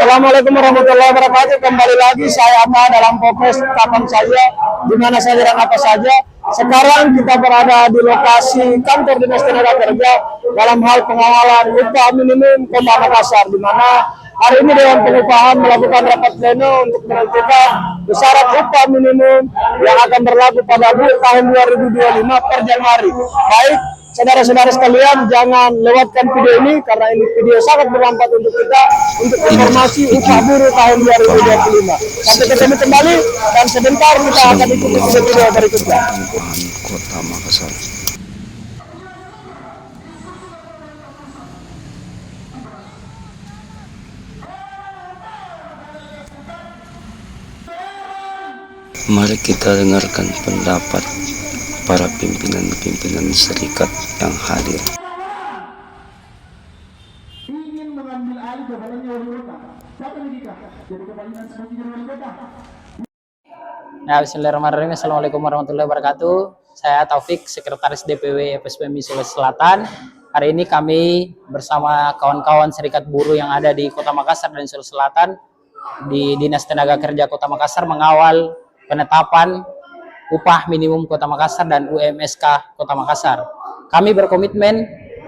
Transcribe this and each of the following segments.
Assalamualaikum warahmatullahi wabarakatuh. Kembali lagi saya Atta dalam podcast kapan saja, di mana saja dan apa saja. Sekarang kita berada di lokasi kantor Dinas Tenaga Kerja dalam hal pengawalan upah minimum Kota Makassar, di mana hari ini Dewan Pengupahan melakukan rapat pleno untuk menentukan besaran upah minimum yang akan berlaku pada tahun 2025 per Januari. Baik, saudara-saudara sekalian, jangan lewatkan video ini karena ini video sangat bermanfaat untuk kita untuk informasi upah buruh tahun 2025. Sampai ketemu kembali dan sebentar kita akan ikuti video berikutnya. Kota Makassar. Mari kita dengarkan pendapat para pimpinan serikat yang hadir. Ingin mengambil alih jabatannya wali kota. Siapa yang nikah? Jadi kepalikan sebagai wali kota. Nah, bismillahirrahmanirrahim. Assalamualaikum warahmatullahi wabarakatuh. Saya Taufik, Sekretaris DPW FSPMI Sulawesi Selatan. Hari ini kami bersama kawan-kawan serikat buruh yang ada di Kota Makassar dan Sulawesi Selatan di Dinas Tenaga Kerja Kota Makassar mengawal penetapan upah minimum Kota Makassar dan UMSK Kota Makassar. Kami berkomitmen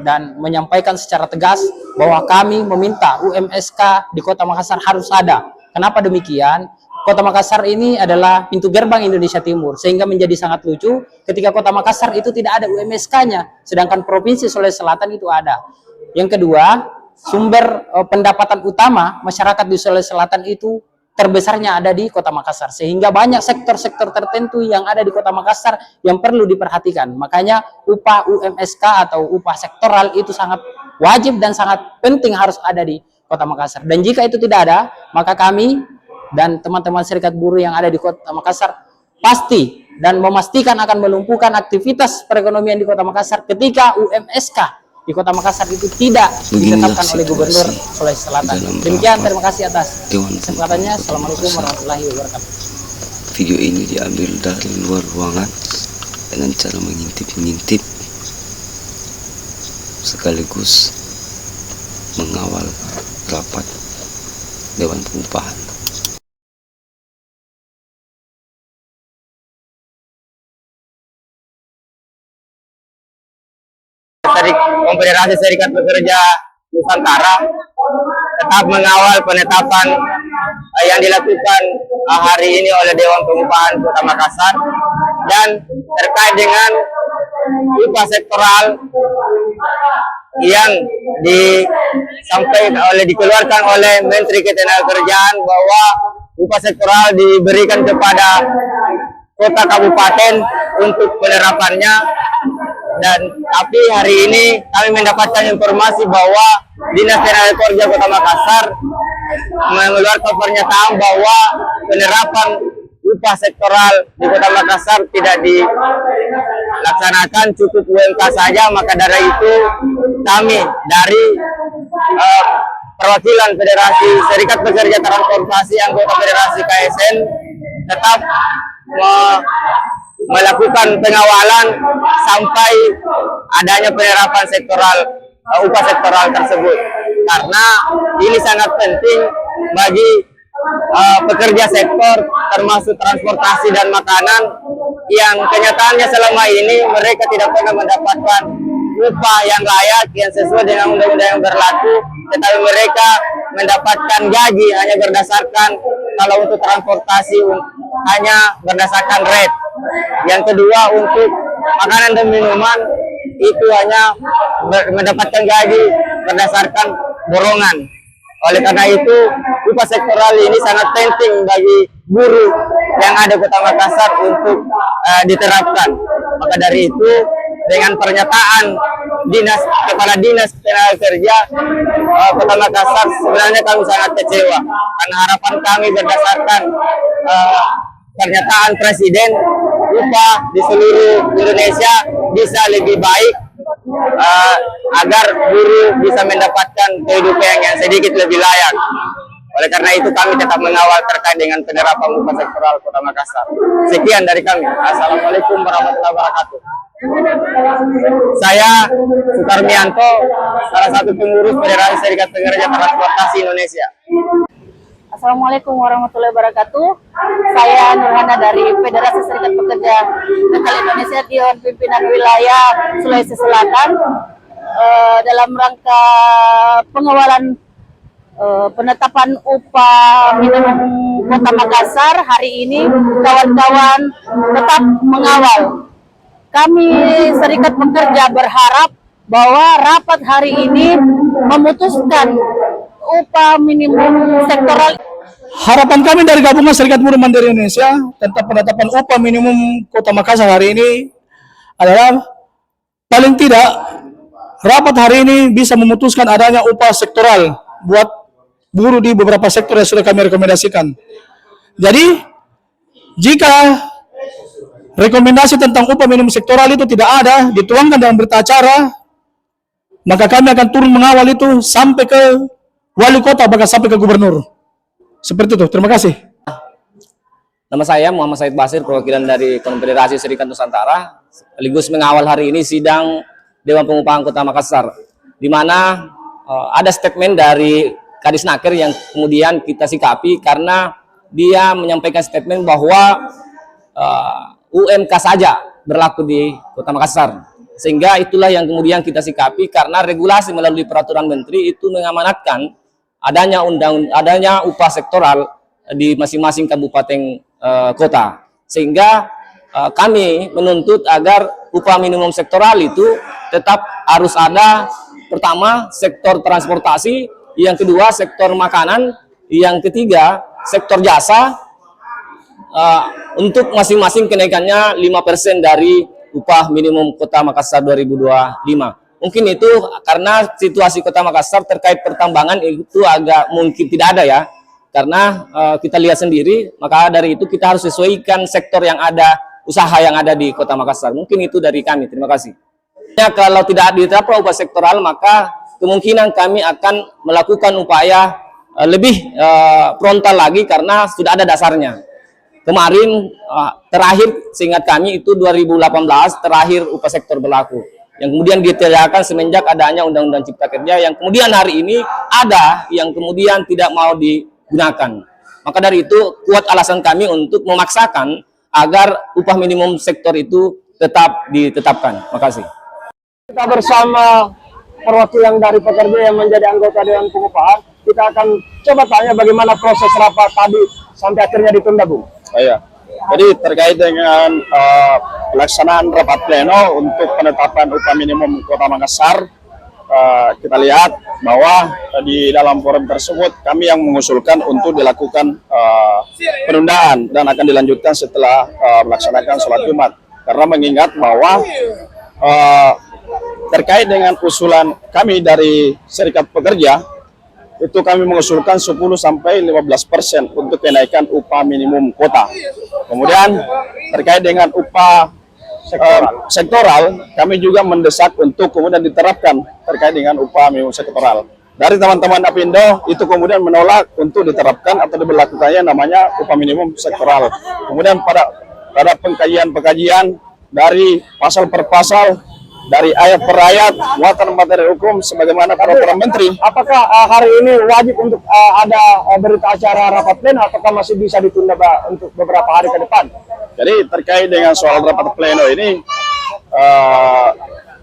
dan menyampaikan secara tegas bahwa kami meminta UMSK di Kota Makassar harus ada. Kenapa demikian? Kota Makassar ini adalah pintu gerbang Indonesia Timur, sehingga menjadi sangat lucu ketika Kota Makassar itu tidak ada UMSK-nya, sedangkan Provinsi Sulawesi Selatan itu ada. Yang kedua, sumber pendapatan utama masyarakat di Sulawesi Selatan itu terbesarnya ada di Kota Makassar, sehingga banyak sektor-sektor tertentu yang ada di Kota Makassar yang perlu diperhatikan. Makanya upah UMSK atau upah sektoral itu sangat wajib dan sangat penting harus ada di Kota Makassar. Dan jika itu tidak ada, maka kami dan teman-teman serikat buruh yang ada di Kota Makassar pasti dan memastikan akan melumpuhkan aktivitas perekonomian di Kota Makassar ketika UMSK di Kota Makassar itu tidak ditetapkan oleh Gubernur Sulawesi Selatan. Demikian, terima kasih atas kesempatannya. Assalamualaikum warahmatullahi wabarakatuh. Video ini diambil dari luar ruangan dengan cara mengintip-ngintip sekaligus mengawal rapat Dewan Pengupahan. Konfederasi Serikat Pekerja Nusantara tetap mengawal penetapan yang dilakukan hari ini oleh Dewan Pengupahan Kota Makassar, dan terkait dengan upah sektoral yang dikeluarkan oleh Menteri Ketenagakerjaan bahwa upah sektoral diberikan kepada kota kabupaten untuk penerapannya. Tapi hari ini kami mendapatkan informasi bahwa Dinas Tenaga Kerja Kota Makassar mengeluarkan pernyataan bahwa penerapan upah sektoral di Kota Makassar tidak dilaksanakan, cukup UMK saja. Maka dari itu kami dari perwakilan Federasi Serikat Pekerja Transportasi anggota Federasi KSN tetap melakukan pengawalan sampai adanya penerapan sektoral upah sektoral tersebut, karena ini sangat penting bagi pekerja sektor termasuk transportasi dan makanan yang kenyataannya selama ini mereka tidak pernah mendapatkan upah yang layak yang sesuai dengan undang-undang yang berlaku, tetapi mereka mendapatkan gaji hanya berdasarkan, kalau untuk transportasi hanya berdasarkan rate. Yang kedua, untuk makanan dan minuman itu hanya mendapatkan gaji berdasarkan borongan. Oleh karena itu, upah sektoral ini sangat penting bagi buruh yang ada di Kota Makassar untuk diterapkan. Maka dari itu, dengan pernyataan Kepala Dinas Tenaga Kerja Kota Makassar, sebenarnya kami sangat kecewa, karena harapan kami berdasarkan pernyataan Presiden, upah di seluruh Indonesia bisa lebih baik agar buruh bisa mendapatkan kehidupan yang sedikit lebih layak. Oleh karena itu kami tetap mengawal terkait dengan penerapan upah sektoral Kota Makassar. Sekian dari kami. Assalamualaikum warahmatullahi wabarakatuh. Saya Sukarmianto, salah satu pengurus Federasi Serikat Pekerja Transportasi Indonesia. Assalamualaikum warahmatullahi wabarakatuh. Saya Nurhana dari Federasi Serikat Pekerja Negara Indonesia Dewan Pimpinan Wilayah Sulawesi Selatan. Dalam rangka pengawalan penetapan upah minimum Kota Makassar, hari ini kawan-kawan tetap mengawal. Kami Serikat Pekerja berharap bahwa rapat hari ini memutuskan upah minimum sektoral. Harapan kami dari Gabungan Serikat Buruh Mandiri Indonesia tentang penetapan upah minimum Kota Makassar hari ini adalah paling tidak rapat hari ini bisa memutuskan adanya upah sektoral buat buruh di beberapa sektor yang sudah kami rekomendasikan. Jadi, jika rekomendasi tentang upah minimum sektoral itu tidak ada, dituangkan dalam berita acara, maka kami akan turun mengawal itu sampai ke wali kota, bahkan sampai ke gubernur. Seperti itu. Terima kasih. Nama saya Muhammad Said Basir, perwakilan dari Konfederasi Serikat Nusantara, sekaligus mengawal hari ini sidang Dewan Pengupahan Kota Makassar, di mana ada statement dari Kadisnaker yang kemudian kita sikapi karena dia menyampaikan statement bahwa UMK saja berlaku di Kota Makassar, sehingga itulah yang kemudian kita sikapi karena regulasi melalui peraturan menteri itu mengamanatkan adanya upah sektoral di masing-masing kabupaten kota, sehingga kami menuntut agar upah minimum sektoral itu tetap harus ada. Pertama, sektor transportasi, yang kedua sektor makanan, yang ketiga sektor jasa, untuk masing-masing kenaikannya 5% dari upah minimum Kota Makassar 2025. Mungkin itu karena situasi Kota Makassar terkait pertambangan itu agak mungkin tidak ada ya, karena kita lihat sendiri, maka dari itu kita harus sesuaikan sektor yang ada, usaha yang ada di Kota Makassar. Mungkin itu dari kami. Terima kasih. Ya, kalau tidak diterapkan upah sektoral, maka kemungkinan kami akan melakukan upaya lebih frontal lagi karena sudah ada dasarnya. Kemarin terakhir seingat kami itu 2018 terakhir upah sektor berlaku, yang kemudian ditegakkan semenjak adanya Undang-Undang Cipta Kerja, yang kemudian hari ini ada yang kemudian tidak mau digunakan. Maka dari itu kuat alasan kami untuk memaksakan agar upah minimum sektor itu tetap ditetapkan. Makasih. Kita bersama perwakilan dari pekerja yang menjadi anggota Dewan Pengupahan. Kita akan coba tanya bagaimana proses rapat tadi sampai akhirnya ditunda, Bu. Iya. Jadi terkait dengan pelaksanaan rapat pleno untuk penetapan upah minimum Kota Makassar, kita lihat bahwa di dalam forum tersebut kami yang mengusulkan untuk dilakukan penundaan dan akan dilanjutkan setelah melaksanakan sholat Jumat, karena mengingat bahwa terkait dengan usulan kami dari Serikat Pekerja, itu kami mengusulkan 10-15% untuk kenaikan upah minimum kota. Kemudian terkait dengan upah sektoral, kami juga mendesak untuk kemudian diterapkan terkait dengan upah minimum sektoral. Dari teman-teman Apindo itu kemudian menolak untuk diterapkan atau diberlakukannya namanya upah minimum sektoral. Kemudian pada pengkajian dari pasal per pasal, dari ayat per ayat, muatan materi hukum sebagaimana peraturan menteri. Apakah hari ini wajib untuk ada berita acara rapat pleno, ataukah masih bisa ditunda untuk beberapa hari ke depan? Jadi terkait dengan soal rapat pleno ini,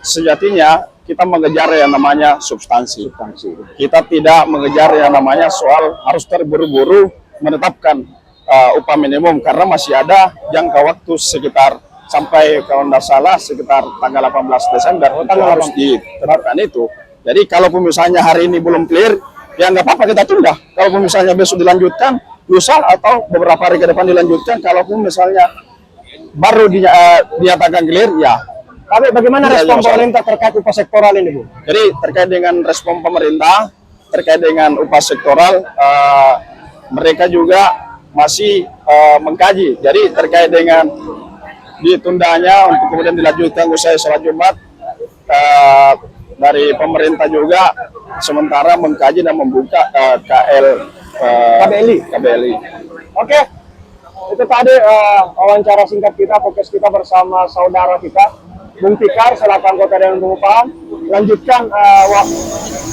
sejatinya kita mengejar yang namanya substansi. Kita tidak mengejar yang namanya soal harus terburu-buru menetapkan upah minimum, karena masih ada jangka waktu sekitar sampai kalau tidak salah sekitar tanggal 18 Desember harus ditetapkan itu. Jadi kalau misalnya hari ini belum clear, ya nggak apa-apa kita tunda. Kalau misalnya besok dilanjutkan, lusa atau beberapa hari ke depan dilanjutkan. Kalau misalnya baru dinyatakan clear, ya. Tapi bagaimana respon pemerintah terkait upah sektoral ini, Bu? Jadi terkait dengan respon pemerintah terkait dengan upah sektoral, mereka juga masih mengkaji. Jadi terkait dengan ditundanya untuk kemudian dilanjutkan usai sholat Jumat, dari pemerintah juga sementara mengkaji dan membuka KBLI. Oke, itu tadi wawancara singkat kita, fokus kita bersama saudara kita Bung Fikar selaku anggota Dewan Pengupahan. Lanjutkan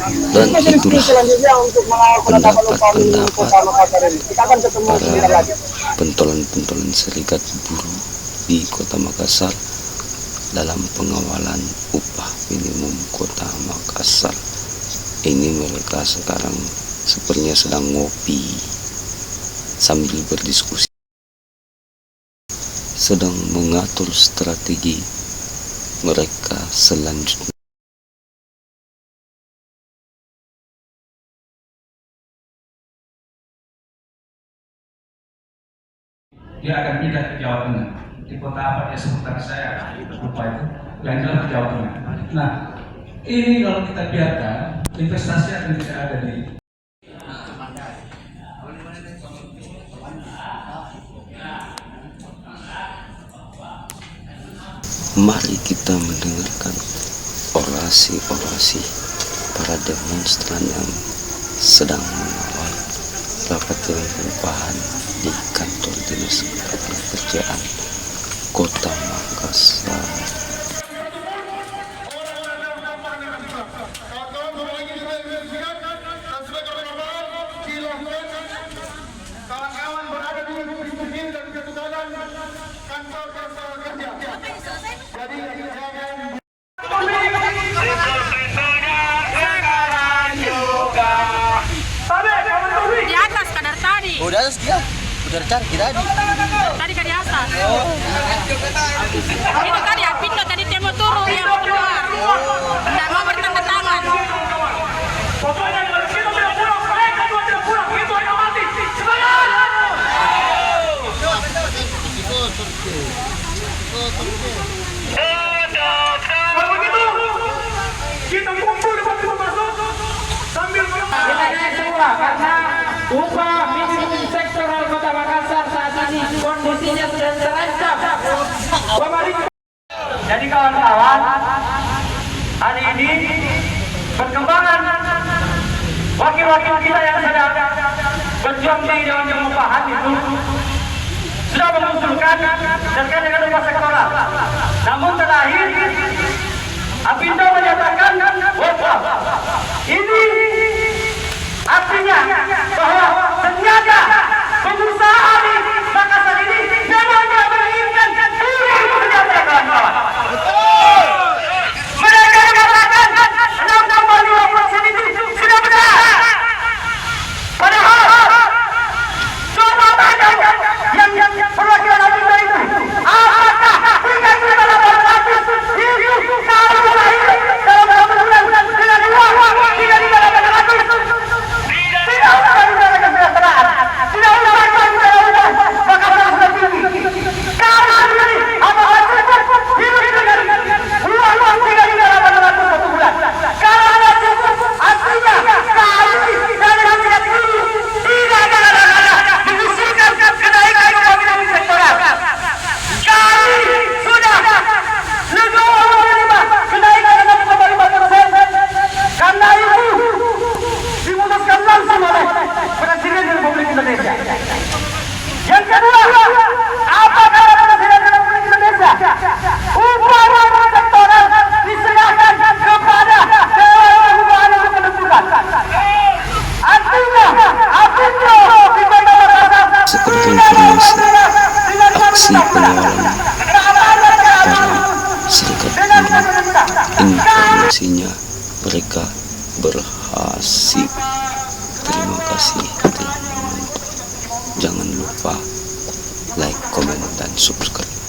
Dan Diskusi itulah selanjutnya untuk mengawal penetapan upah minimum pendapat kota Makassar ini. Kita akan ketemu sebentar para lagi. pentolan-pentolan serikat buruh di Kota Makassar dalam pengawalan upah minimum Kota Makassar. Ini mereka sekarang sepertinya sedang ngopi sambil berdiskusi, sedang mengatur strategi mereka selanjutnya. Dia akan pindah ke Jawa Tengah. Di kota apa dia sebut tadi saya lupa itu. Yang jelas ke Jawa Tengah. Nah, ini kalau kita biarkan, investasi akan tidak ada di. Mari kita mendengarkan orasi-orasi para demonstran yang sedang mengawal rapat dewan perubahan di kantor dinas ketenagakerjaan Kota Makassar. Kawan-kawan berada di pintu dan ketuganan kantor kerja. Jadi jangan Di atas kadar tadi. Udah atas dia. Udah cari kita tadi. Tadi kan di atas. Itu tadi ya pintu tadi dia mau turun dia mau keluar. Tidak mau bertanda tangan. pokoknya kalau kita tidak pulang, mereka juga tidak pulang. Itu yang mati. Semangat! Kalau begitu, kita kumpul di pintu masuk sambil Karena upah minimum sektoral Kota Makassar saat ini kondisinya sedang terancam. Jadi kawan-kawan, hari ini perkembangan wakil-wakil kita yang sedang berjuang di Dewan Pengupahan itu sudah mengusulkan terkait dengan upah sektoral. Namun terakhir, Apindo menyatakan bahwa ini artinya bahwa ternyata pengusaha di Makassar ini memang tidak menginginkan buruh bekerja, kawan-kawan. Mereka mengatakan 6,2% itu sudah benar. Padahal coba tanya yang perwakilan Apindo itu, apakah hingga 3.800 itu kalau lahir dalam 1 bulan dengan uang 3.800? Tidak usah bicara kesejahteraan, tidak usah bicara Makassar sudah tinggi. Karena ini apakah cukup hidup dengan uang 3.800 satu bulan? Kalau ada cukup, artinya kami dari rakyat ini tidak ada mengusulkan kenaikan upah minimum sektoral. Kami sudah negara menerima kenaikan 6,5%. Karena itu diputuskan langsung oleh Presiden Republik Indonesia. Yang kedua, apa kata Presiden Republik Indonesia? Upah minimum sektoral diserahkan kepada Dewan Pengupahan untuk menentukan. Artinya, Apindo di Kota Makassar Seperti informasi aksi pengawalan para serikat buruh, informasinya mereka berhasil. Terima kasih telah menonton. Jangan lupa like, komen, dan subscribe.